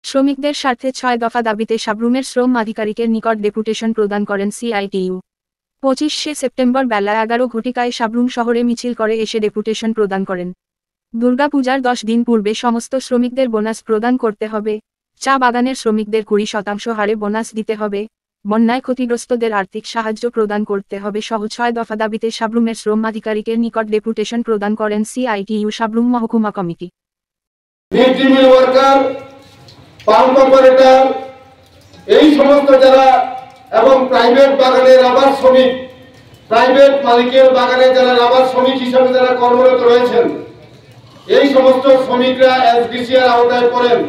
শ্রমিকদের স্বার্থে ৬ দফা দাবিতে সাব্রুমের শ্রম আধিকারিকের নিকট ডেপুটেশন প্রদান করেন সিআইটিইউ। 25শে সেপ্টেম্বর বেলা 11 ঘটিকায় সাব্রুম শহরে মিছিল করে এসে ডেপুটেশন প্রদান করেন। দুর্গাপূজার 10 দিন পূর্বে সমস্ত শ্রমিকদের বোনাস প্রদান করতে হবে, চা বাগানের শ্রমিকদের 20% হারে বোনাস দিতে হবে, বন্যায় ক্ষতিগ্রস্তদের আর্থিক সাহায্য প্রদান করতে হবে সহ ৬ দফা দাবিতে সাব্রুমের শ্রম আধিকারিকের নিকট ডেপুটেশন প্রদান করেন সিআইটিইউ সাব্রুম মহকুমা কমিটি। পাম্প অপারেটর এই সমস্ত যারা এবং প্রাইভেট বাগানের রাবার শ্রমিক, প্রাইভেট মালিকের বাগানে যারা রাবার শ্রমিক হিসেবে যারা কর্মরত রয়েছেন, এই সমস্ত শ্রমিকরা এসডিসিআর আওতায় পড়েন।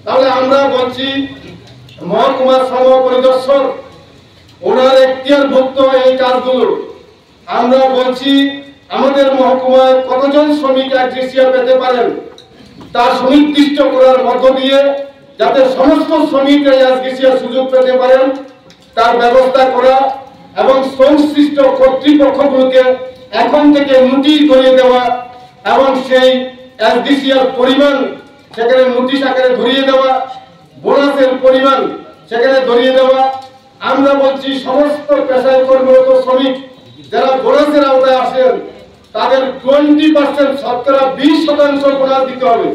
তাহলে আমরা বলছি মহকুমা শ্রম পরিদর্শক ওনার এখতিয়ারভুক্ত এই কাজগুলো আমরা বলছি আমাদের মহকুমায় কতজন শ্রমিক এসডিসিআর পেতে পারেন তা সুনির্দিষ্ট করার মধ্য দিয়ে যাতে সমস্ত শ্রমিকরা এসডিসিআর সুযোগ পেতে পারেন তার ব্যবস্থা করা এবং সংশ্লিষ্ট কর্তৃপক্ষগুলোকে এখন থেকে নোটিশ ধরিয়ে দেওয়া এবং সেই এসডিসিআর পরিমাণ সেখানে নোটিশ আকারে ধরিয়ে দেওয়া, বোনাসের পরিমাণ সেখানে ধরিয়ে দেওয়া। আমরা বলছি সমস্ত পেশায় কর্মরত শ্রমিক যারা বোনাসের আওতায় আসেন তাদের 20% শতকরা 20% বোনাস দিতে হবে।